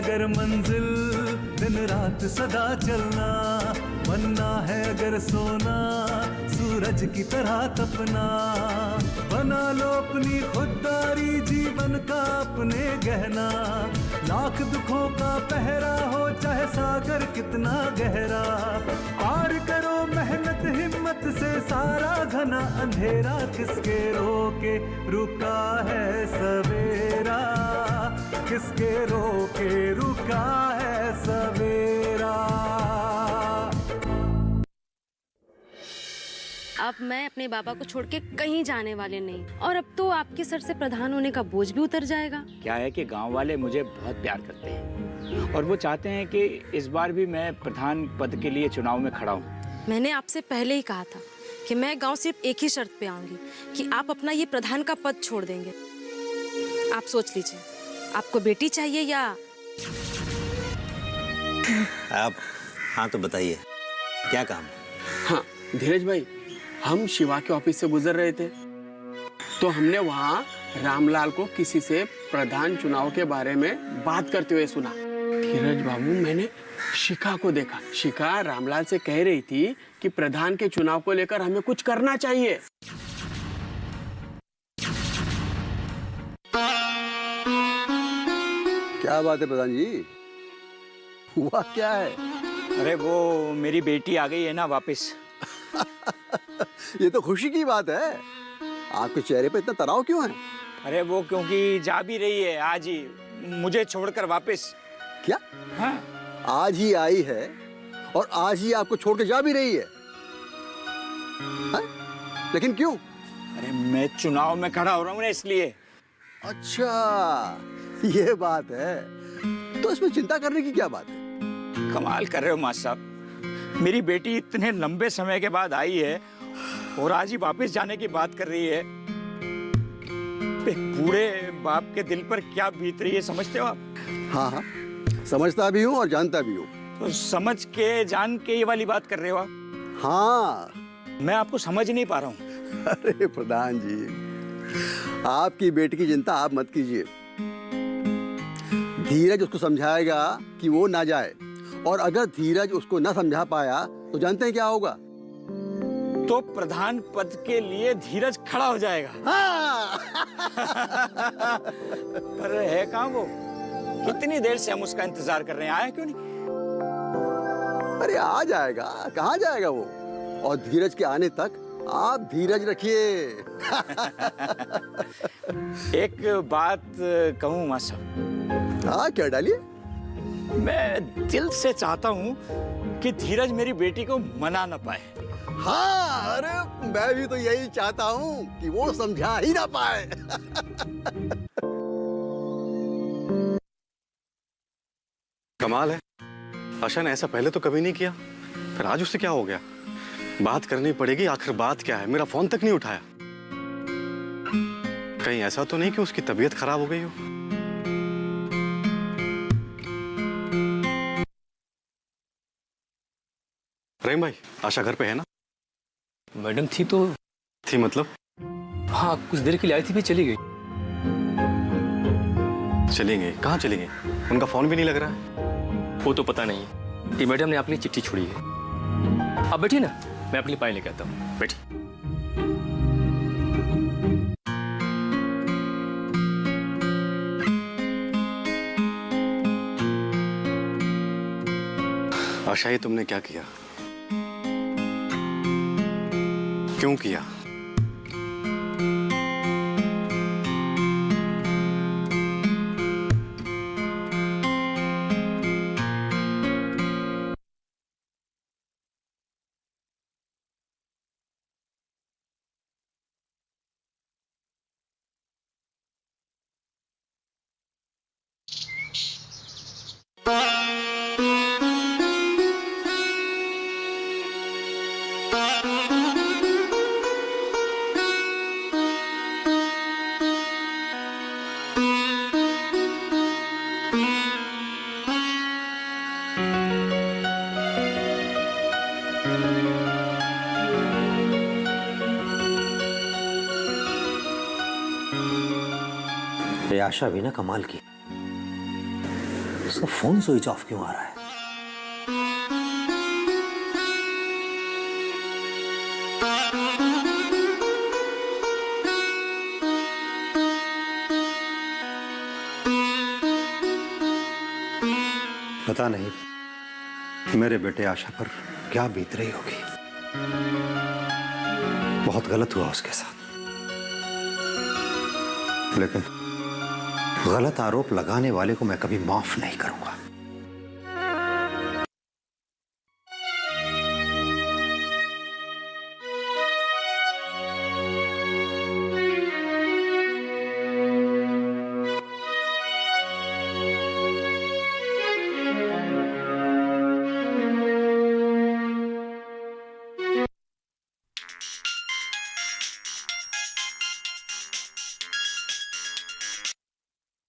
अगर मंजिल दिन रात सदा चलना, बनना है अगर सोना सूरज की तरह तपना, बना लो अपनी खुददारी जीवन का अपने गहना, लाख दुखों का पहरा हो चाहे सागर कितना गहरा, पार करो मेहनत हिम्मत से सारा घना अंधेरा, किसके रोके रुका है सवेरा, किसके रोके रुका है सवेरा। अब मैं अपने बाबा को छोड़ के कहीं जाने वाले नहीं, और अब तो आपके सर से प्रधान होने का बोझ भी उतर जाएगा। क्या है कि गांव वाले मुझे बहुत प्यार करते हैं और वो चाहते हैं कि इस बार भी मैं प्रधान पद के लिए चुनाव में खड़ा हूँ। मैंने आपसे पहले ही कहा था कि मैं गांव सिर्फ एक ही शर्त पे आऊंगी कि आप अपना ये प्रधान का पद छोड़ देंगे। आप सोच लीजिए, आपको बेटी चाहिए या आप? हाँ तो बताइए क्या काम? हाँ धीरज भाई, हम शिवा के ऑफिस से गुजर रहे थे तो हमने वहाँ रामलाल को किसी से प्रधान चुनाव के बारे में बात करते हुए सुना। धीरज बाबू, मैंने शिखा को देखा। शिखा रामलाल से कह रही थी कि प्रधान के चुनाव को लेकर हमें कुछ करना चाहिए। क्या बात है प्रधान जी, हुआ क्या है? अरे वो मेरी बेटी आ गई है ना वापस। ये तो खुशी की बात है। आपके चेहरे पे इतना तनाव क्यों है? अरे वो क्योंकि जा भी रही है आज ही मुझे छोड़कर वापस। क्या? हाँ, आज ही आई है और आज ही आपको छोड़ के जा भी रही है? हाँ? लेकिन क्यों? अरे मैं चुनाव में खड़ा हो रहा हूँ ना इसलिए। अच्छा ये बात है, तो इसमें चिंता करने की क्या बात है? कमाल कर रहे हो मास्टर साहब, मेरी बेटी इतने लंबे समय के बाद आई है और आज ही वापस जाने की बात कर रही है। बूढ़े बाप के दिल पर क्या बीत रही है समझते हो आप? हाँ हाँ समझता भी हूँ और जानता भी हूँ। तो समझ के जान के ये वाली बात कर रहे हो आप? हाँ मैं आपको समझ नहीं पा रहा हूँ। अरे प्रधान जी, आपकी बेटी की चिंता आप मत कीजिए। धीरज उसको समझाएगा कि वो ना जाए, और अगर धीरज उसको ना समझा पाया तो जानते हैं क्या होगा? तो प्रधान पद के लिए धीरज खड़ा हो जाएगा। हाँ। पर है कहाँ वो? कितनी देर से हम उसका इंतजार कर रहे हैं, आया क्यों नहीं? अरे आ जाएगा, कहाँ जाएगा वो? और धीरज के आने तक आप धीरज रखिए। एक बात कहूँ मास्टर? हाँ क्या डालिए? मैं दिल से चाहता हूँ कि धीरज मेरी बेटी को मना ना पाए। हाँ अरे मैं भी तो यही चाहता हूँ कि वो समझा ही ना पाए। कमाल है, आशा ने ऐसा पहले तो कभी नहीं किया, फिर आज उससे क्या हो गया? बात करनी पड़ेगी, आखिर बात क्या है? मेरा फोन तक नहीं उठाया। कहीं ऐसा तो नहीं कि उसकी तबीयत खराब हो गई हो? रहीम भाई, आशा घर पे है ना? मैडम थी तो थी मतलब? हाँ, कुछ देर के लिए आई थी, फिर चली गई। चली गई? कहाँ चली गई? उनका फोन भी नहीं लग रहा है। वो तो पता नहीं कि मैडम ने आपके लिए चिट्ठी छोड़ी है। आप बैठिए ना, मैं आपके लिए पानी लेके आता हूँ। बैठिए। आशा, ये तुमने क्या किया? क्यों किया? ये आशा भी ना कमाल की, उसका फोन स्विच ऑफ क्यों आ रहा है? पता नहीं मेरे बेटे आशा पर क्या बीत रही होगी। बहुत गलत हुआ उसके साथ, लेकिन गलत आरोप लगाने वाले को मैं कभी माफ नहीं करूंगा।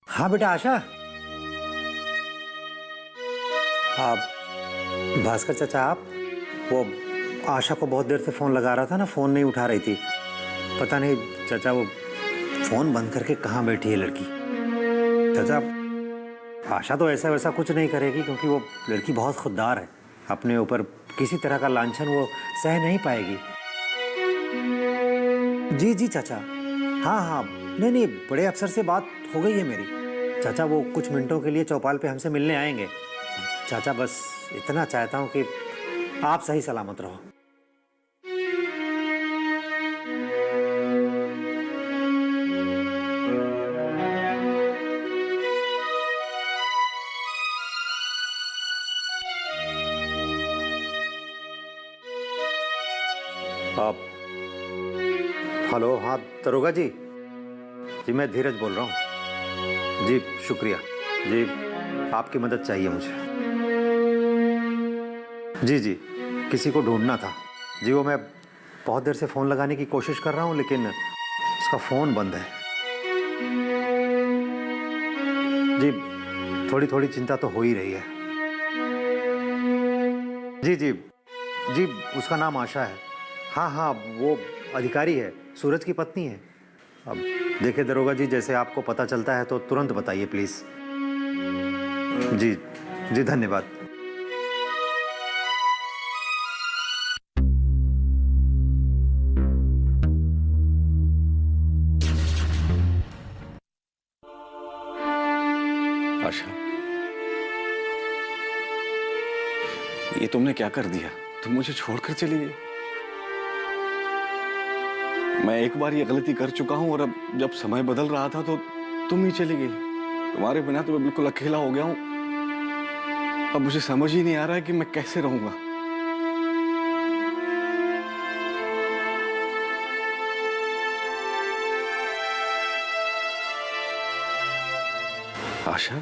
हाँ बेटा आशा, आप भास्कर चाचा, आप वो आशा को बहुत देर से फोन लगा रहा था ना, फोन नहीं उठा रही थी। पता नहीं चाचा वो फोन बंद करके कहाँ बैठी है लड़की। चाचा आशा तो ऐसा वैसा कुछ नहीं करेगी, क्योंकि वो लड़की बहुत खुददार है। अपने ऊपर किसी तरह का लांछन वो सह नहीं पाएगी। जी जी चाचा, हाँ हाँ, नहीं नहीं, बड़े अफसर से बात हो गई है मेरी। चाचा वो कुछ मिनटों के लिए चौपाल पे हमसे मिलने आएंगे। चाचा बस इतना चाहता हूँ कि आप सही सलामत रहो। आप हेलो, हाँ दरोगा जी, जी मैं धीरज बोल रहा हूँ। जी शुक्रिया जी, आपकी मदद चाहिए मुझे। जी जी, किसी को ढूंढना था जी। वो मैं बहुत देर से फ़ोन लगाने की कोशिश कर रहा हूँ, लेकिन उसका फ़ोन बंद है। जी थोड़ी थोड़ी चिंता तो हो ही रही है। जी जी जी, उसका नाम आशा है। हाँ हाँ, वो अधिकारी है, सूरज की पत्नी है। अब देखिए दरोगा जी, जैसे आपको पता चलता है तो तुरंत बताइए प्लीज। जी जी धन्यवाद। आशा, ये तुमने क्या कर दिया? तुम मुझे छोड़कर चली गई। मैं एक बार ये गलती कर चुका हूं, और अब जब समय बदल रहा था तो तुम ही चली गई। तुम्हारे बिना तो मैं बिल्कुल अकेला हो गया हूं। अब मुझे समझ ही नहीं आ रहा है कि मैं कैसे रहूंगा। आशा,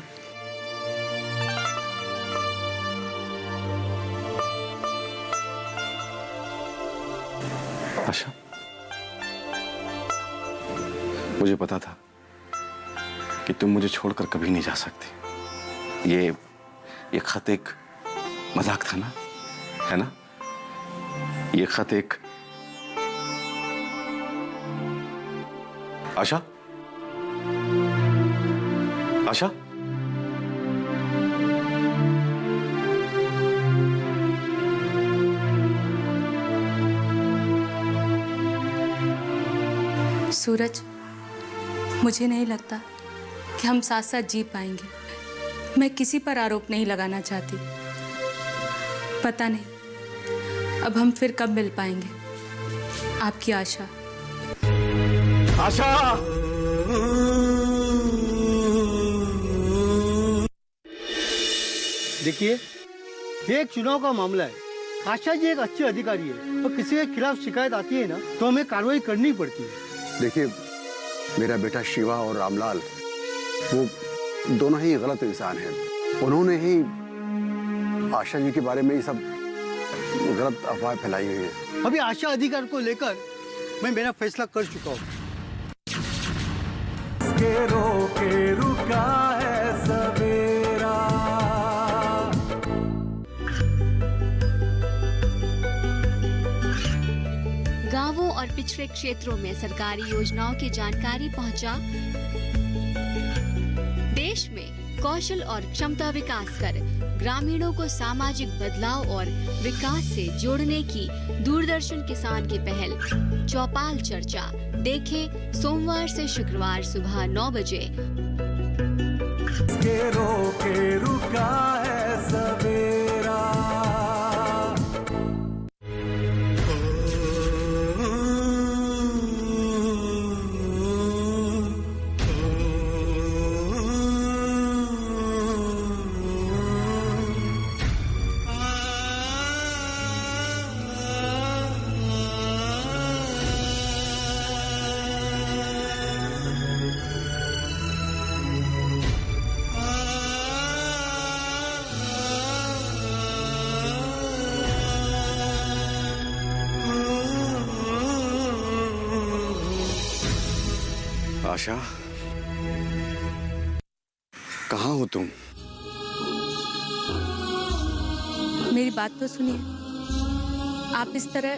आशा, मुझे पता था कि तुम मुझे छोड़कर कभी नहीं जा सकती। ये खत एक मजाक था ना, है ना? ये खत एक आशा, आशा, सूरज, मुझे नहीं लगता कि हम साथ साथ जी पाएंगे। मैं किसी पर आरोप नहीं लगाना चाहती। पता नहीं अब हम फिर कब मिल पाएंगे। आपकी आशा। आशा, देखिए, ये एक चुनाव का मामला है। आशा जी एक अच्छे अधिकारी है, और किसी के खिलाफ शिकायत आती है ना, तो हमें कार्रवाई करनी पड़ती है। देखिए, मेरा बेटा शिवा और रामलाल, वो दोनों ही गलत इंसान हैं। उन्होंने ही आशा जी के बारे में ये सब गलत अफवाह फैलाई हुई है। अभी आशा अधिकार को लेकर मैं मेरा फैसला कर चुका हूँ। के रोके रुका है सवेरा। गांवों और पिछड़े क्षेत्रों में सरकारी योजनाओं की जानकारी पहुंचा। देश में कौशल और क्षमता विकास कर ग्रामीणों को सामाजिक बदलाव और विकास से जोड़ने की दूरदर्शन किसान की पहल चौपाल चर्चा देखें सोमवार से शुक्रवार सुबह 9 बजे। के रोके रुका है सवेरा। आशा, कहाँ हो तुम? मेरी बात तो सुनिए। आप इस तरह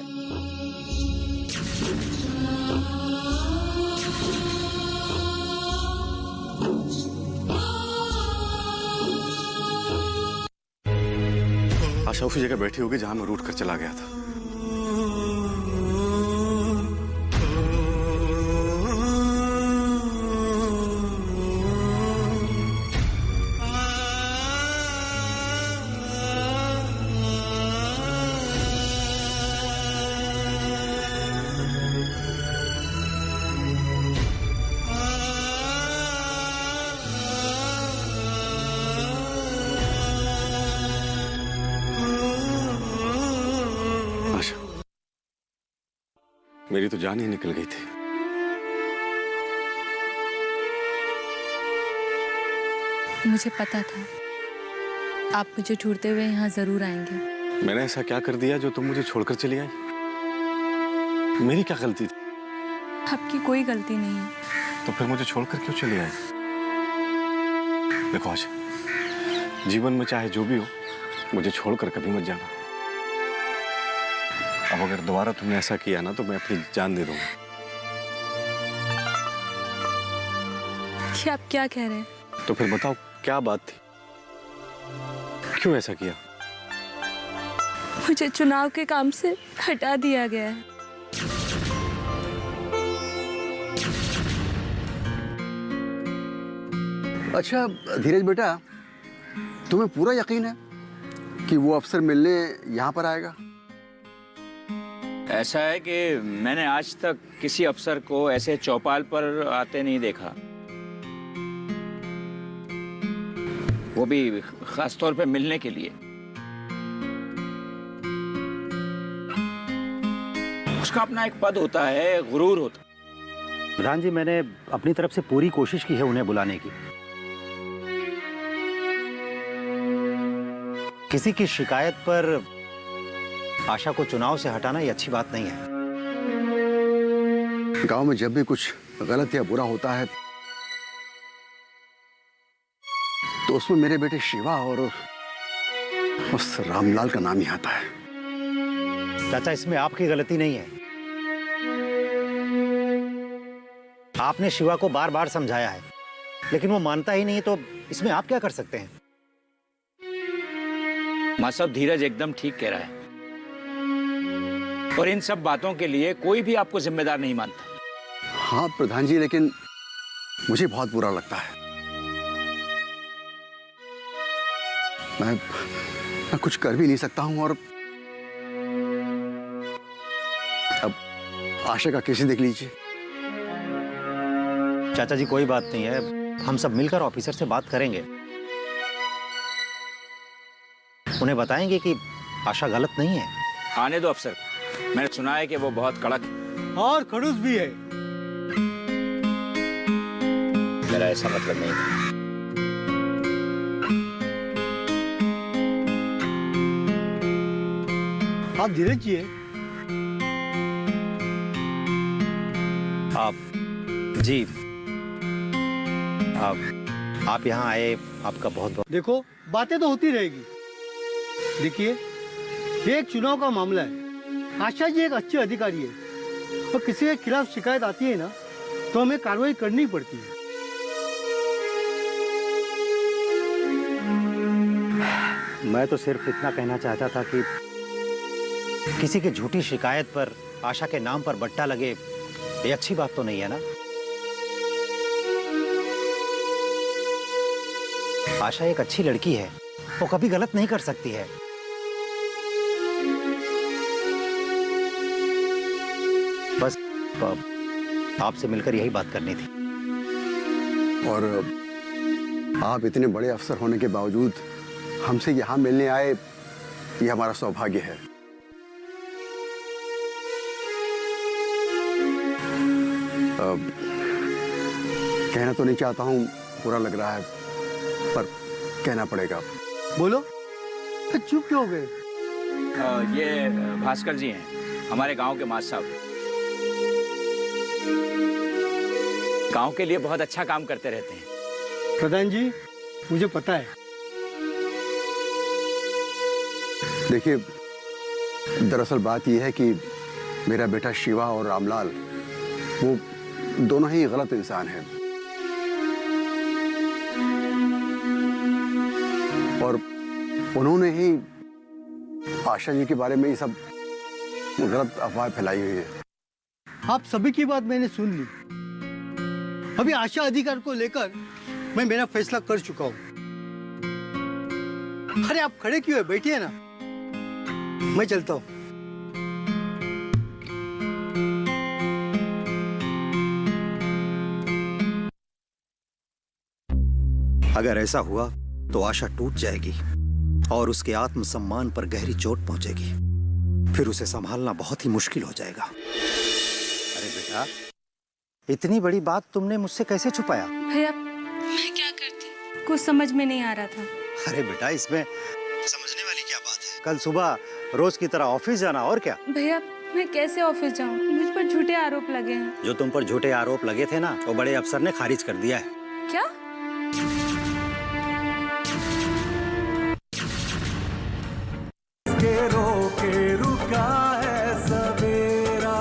आशा उसी जगह बैठी होगी जहां मैं रूठ कर चला गया था। मेरी तो जान ही निकल गई थी। मुझे पता था आप मुझे ढूंढते हुए यहाँ जरूर आएंगे। मैंने ऐसा क्या कर दिया जो तुम मुझे छोड़कर चली आई? मेरी क्या गलती थी? आपकी कोई गलती नहीं है। तो फिर मुझे छोड़कर क्यों चली आई? देखो आशा, जीवन में चाहे जो भी हो, मुझे छोड़कर कभी मत जाना। अब अगर दोबारा तुमने ऐसा किया ना तो मैं अपनी जान दे दूंगा। कि आप क्या कह रहे हैं? तो फिर बताओ क्या बात थी, क्यों ऐसा किया? मुझे चुनाव के काम से हटा दिया गया है। अच्छा धीरज बेटा, तुम्हें पूरा यकीन है कि वो अफसर मिलने यहाँ पर आएगा? ऐसा है कि मैंने आज तक किसी अफसर को ऐसे चौपाल पर आते नहीं देखा, वो भी खास तौर पे मिलने के लिए। उसका अपना एक पद होता है, गुरूर होता है। प्रधान जी, मैंने अपनी तरफ से पूरी कोशिश की है उन्हें बुलाने की। किसी की शिकायत पर आशा को चुनाव से हटाना ये अच्छी बात नहीं है। गांव में जब भी कुछ गलत या बुरा होता है तो उसमें मेरे बेटे शिवा और उस रामलाल का नाम ही आता है। चाचा, इसमें आपकी गलती नहीं है। आपने शिवा को बार बार समझाया है, लेकिन वो मानता ही नहीं, तो इसमें आप क्या कर सकते हैं? मां साहब, धीरज एकदम ठीक कह रहा है, और इन सब बातों के लिए कोई भी आपको जिम्मेदार नहीं मानता। हाँ प्रधान जी, लेकिन मुझे बहुत बुरा लगता है। मैं कुछ कर भी नहीं सकता हूं, और अब आशा का केस देख लीजिए। चाचा जी, कोई बात नहीं है, हम सब मिलकर ऑफिसर से बात करेंगे। उन्हें बताएंगे कि आशा गलत नहीं है। आने दो अफसर, मैंने सुना है कि वो बहुत कड़क है और खड़ूस भी है। मेरा ऐसा मतलब नहीं था। आप धीरज जी है। आप जी, आप यहाँ आए, आपका बहुत बहुत। देखो, बातें तो होती रहेगी। देखिए, ये एक चुनाव का मामला है। आशा जी एक अच्छे अधिकारी है, और किसी के खिलाफ शिकायत आती है ना तो हमें कार्रवाई करनी पड़ती है। मैं तो सिर्फ इतना कहना चाहता था कि किसी की झूठी शिकायत पर आशा के नाम पर बट्टा लगे, ये अच्छी बात तो नहीं है ना। आशा एक अच्छी लड़की है, वो कभी गलत नहीं कर सकती है। बस आपसे मिलकर यही बात करनी थी। और आप इतने बड़े अफसर होने के बावजूद हमसे यहाँ मिलने आए, ये हमारा सौभाग्य है। कहना तो नहीं चाहता हूँ, बुरा लग रहा है, पर कहना पड़ेगा। बोलो, चुप क्यों हो गए? ये भास्कर जी हैं, हमारे गांव के मास्टर साहब। गांव के लिए बहुत अच्छा काम करते रहते हैं। प्रधान जी, मुझे पता है। देखिए, दरअसल बात यह है कि मेरा बेटा शिवा और रामलाल, वो दोनों ही गलत इंसान हैं। और उन्होंने ही आशा जी के बारे में ये सब गलत अफवाह फैलाई हुई है। आप सभी की बात मैंने सुन ली। अभी आशा अधिकार को लेकर मैं मेरा फैसला कर चुका हूं। अरे आप खड़े क्यों है? बैठिए ना, मैं चलता हूं। अगर ऐसा हुआ तो आशा टूट जाएगी और उसके आत्मसम्मान पर गहरी चोट पहुंचेगी। फिर उसे संभालना बहुत ही मुश्किल हो जाएगा। अरे बेटा, इतनी बड़ी बात तुमने मुझसे कैसे छुपाया? भैया, मैं क्या करती, कुछ समझ में नहीं आ रहा था। अरे बेटा, इसमें समझने वाली क्या बात है? कल सुबह रोज की तरह ऑफिस जाना, और क्या। भैया, मैं कैसे ऑफिस जाऊं? मुझ पर झूठे आरोप लगे हैं। जो तुम पर झूठे आरोप लगे थे ना, वो बड़े अफसर ने खारिज कर दिया है। क्या? के रोके रुका है सवेरा।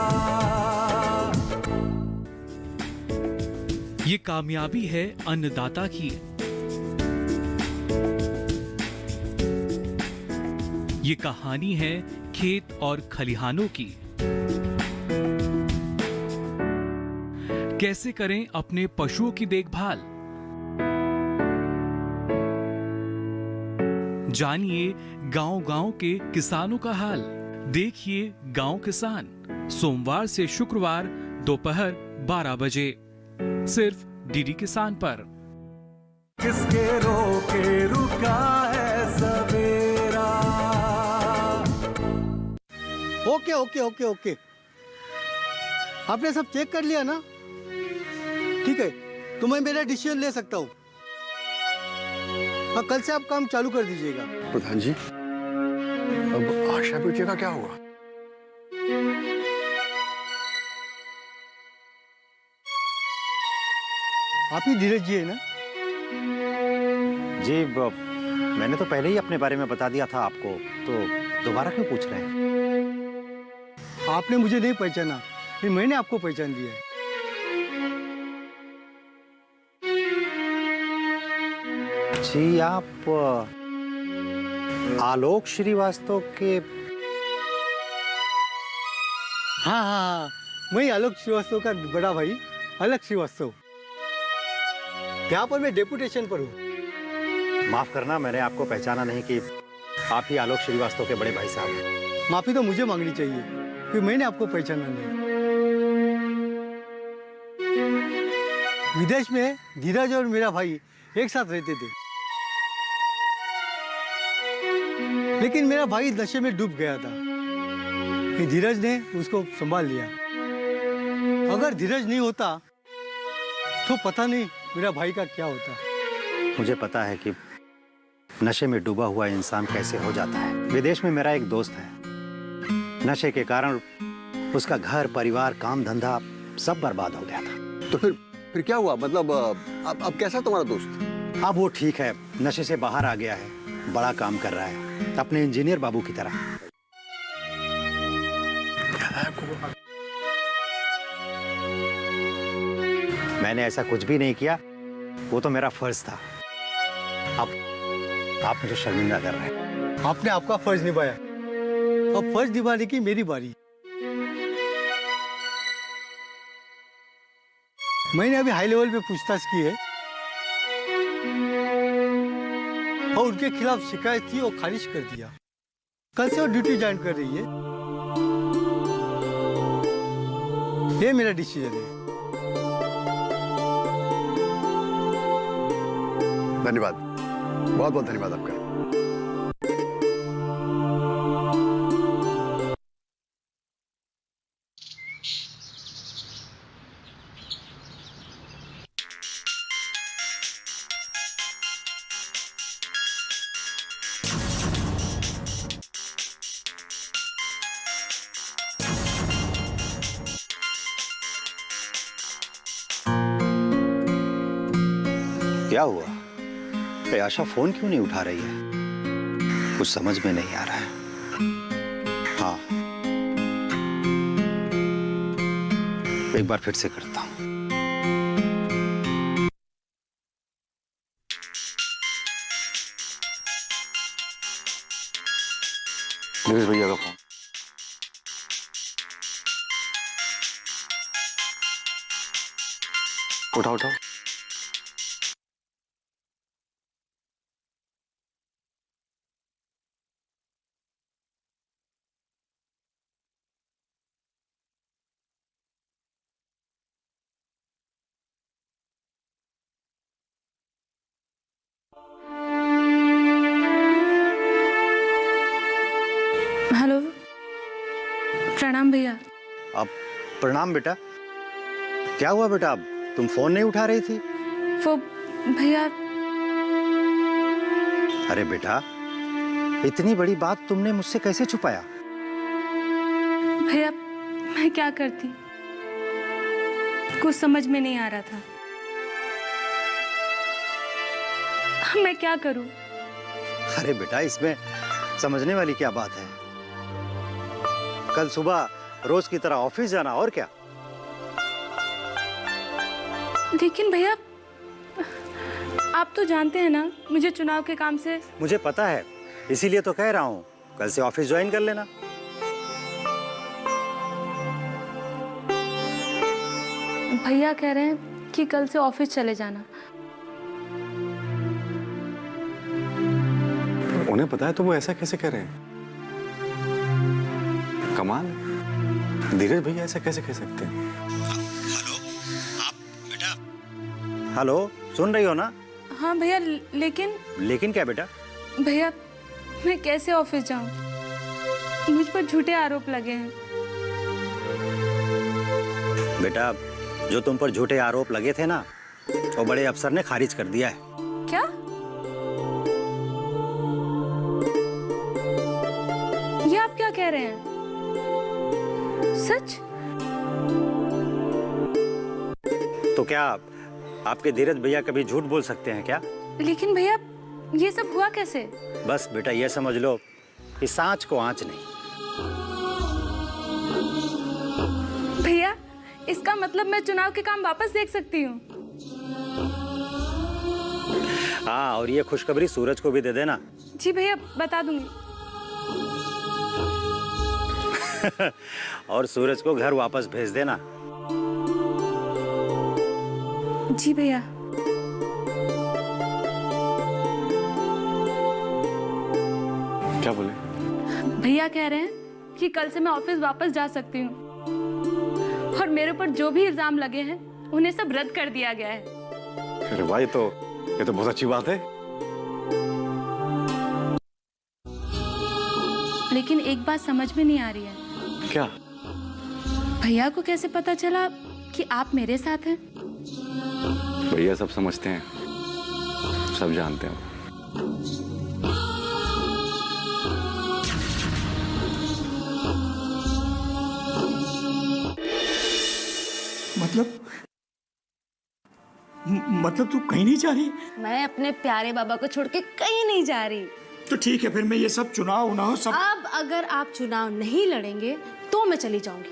ये कामयाबी है अन्नदाता की। ये कहानी है खेत और खलिहानों की। कैसे करें अपने पशुओं की देखभाल, जानिए गांव-गांव के किसानों का हाल। देखिए गांव किसान, सोमवार से शुक्रवार दोपहर 12 बजे, सिर्फ डीडी किसान पर। किसके रोके रुका है सवेरा। ओके ओके ओके ओके, आपने सब चेक कर लिया ना? ठीक है, तो मैं मेरा डिसीजन ले सकता हूँ। हाँ, कल से आप काम चालू कर दीजिएगा। प्रधान जी, अब आशा बेटे का क्या हुआ? आप ही धीरज जी है ना? जी, मैंने तो पहले ही अपने बारे में बता दिया था आपको, तो दोबारा क्यों पूछ रहे हैं? आपने मुझे नहीं पहचाना, लेकिन मैंने आपको पहचान दिया है। जी, आप आलोक श्रीवास्तव के? हाँ हाँ हाँ, मैं आलोक श्रीवास्तव का बड़ा भाई अलक श्रीवास्तव। यहाँ पर मैं डेपुटेशन पर हूँ। माफ करना, मैंने आपको पहचाना नहीं कि आप ही आलोक श्रीवास्तव के बड़े भाई साहब हैं। माफी तो मुझे मांगनी चाहिए कि मैंने आपको पहचाना नहीं। विदेश में धीरज और मेरा भाई एक साथ रहते थे, लेकिन मेरा भाई नशे में डूब गया था। धीरज ने उसको संभाल लिया। अगर धीरज नहीं होता तो पता नहीं मेरा भाई का क्या होता। मुझे पता है कि नशे में डूबा हुआ इंसान कैसे हो जाता है। विदेश में मेरा एक दोस्त है, नशे के कारण उसका घर परिवार काम धंधा सब बर्बाद हो गया था। तो फिर क्या हुआ? मतलब अब कैसा तुम्हारा दोस्त? अब वो ठीक है, नशे से बाहर आ गया है, बड़ा काम कर रहा है अपने इंजीनियर बाबू की तरह। मैंने ऐसा कुछ भी नहीं किया, वो तो मेरा फर्ज था। अब आप मुझे शर्मिंदा कर रहे हैं। आपने आपका फर्ज निभाया, अब फर्ज निभाने की मेरी बारी। मैंने अभी हाई लेवल पे पूछताछ की है और उनके खिलाफ शिकायत थी और खारिज कर दिया। कल से वो ड्यूटी ज्वाइन कर रही है। ये मेरा डिसीजन है। धन्यवाद, बहुत बहुत धन्यवाद आपका। क्या हुआ? ये आशा फोन क्यों नहीं उठा रही है? कुछ समझ में नहीं आ रहा है। हाँ, एक बार फिर से करता हूं। धीरज भैया का फोन। उठाओ उठाओ। हेलो, प्रणाम भैया। अब प्रणाम बेटा। क्या हुआ बेटा? अब तुम फोन नहीं उठा रही थी? वो भैया, अरे बेटा, इतनी बड़ी बात तुमने मुझसे कैसे छुपाया? भैया मैं क्या करती, कुछ समझ में नहीं आ रहा था। मैं क्या करूं? अरे बेटा, इसमें समझने वाली क्या बात है? कल सुबह रोज की तरह ऑफिस जाना, और क्या। लेकिन भैया आप तो जानते हैं ना, मुझे चुनाव के काम से। मुझे पता है, इसीलिए तो कह रहा हूँ कल से ऑफिस ज्वाइन कर लेना। भैया कह रहे हैं कि कल से ऑफिस चले जाना। उन्हें पता है तो वो ऐसा कैसे कह रहे हैं? कमाल, धीरज भैया ऐसा कैसे कह सकते हैं? हेलो, आप बेटा? हेलो, सुन रही हो ना? हाँ भैया, लेकिन। लेकिन क्या बेटा? भैया मैं कैसे ऑफिस जाऊं? मुझ पर झूठे आरोप लगे हैं। बेटा, जो तुम पर झूठे आरोप लगे थे ना, वो बड़े अफसर ने खारिज कर दिया है। क्या? ये आप क्या कह रहे हैं? सच? तो क्या आपके धीरज भैया कभी झूठ बोल सकते हैं क्या? लेकिन भैया ये सब हुआ कैसे? बस बेटा, ये समझ लो कि सांच को आंच नहीं। भैया इसका मतलब मैं चुनाव के काम वापस देख सकती हूँ? हाँ, और ये खुशखबरी सूरज को भी दे देना। जी भैया, बता दूंगी। और सूरज को घर वापस भेज देना। जी भैया। क्या बोले? भैया कह रहे हैं कि कल से मैं ऑफिस वापस जा सकती हूँ और मेरे ऊपर जो भी इल्जाम लगे हैं उन्हें सब रद्द कर दिया गया है। अरे भाई, ये तो बहुत अच्छी बात है। लेकिन एक बात समझ में नहीं आ रही है। क्या? भैया को कैसे पता चला कि आप मेरे साथ हैं? भैया सब समझते हैं, सब जानते हैं। मतलब तू कहीं नहीं जा रही? मैं अपने प्यारे बाबा को छोड़ के कहीं नहीं जा रही। तो ठीक है, फिर मैं ये सब चुनाव सब। अब अगर आप चुनाव नहीं लड़ेंगे तो मैं चली जाऊंगी।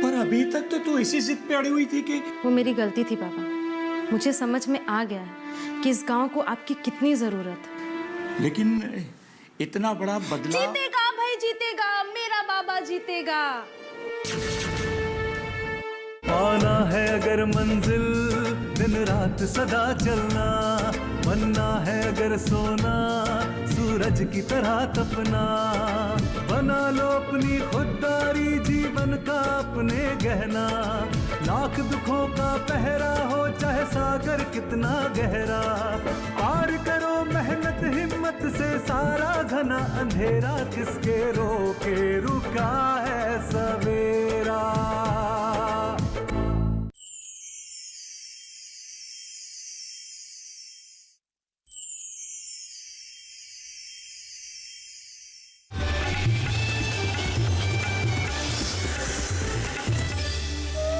पर अभी तक तो तू इसी जिद पे अड़ी हुई थी कि। वो मेरी गलती थी बाबा। मुझे समझ में आ गया है कि इस गांव को आपकी कितनी जरूरत है। लेकिन इतना बड़ा बदलाव। जीतेगा भाई जीतेगा, मेरा बाबा जीतेगा। पाना है अगर मंजिल, दिन रात सदा चलना, बनना है अगर सोना, सूरज की तरह तपना। बना लो अपनी खुददारी, जीवन का अपने गहना। लाख दुखों का पहरा हो, चाहे सागर कितना गहरा। पार करो मेहनत हिम्मत से सारा घना अंधेरा, किसके रोके रुका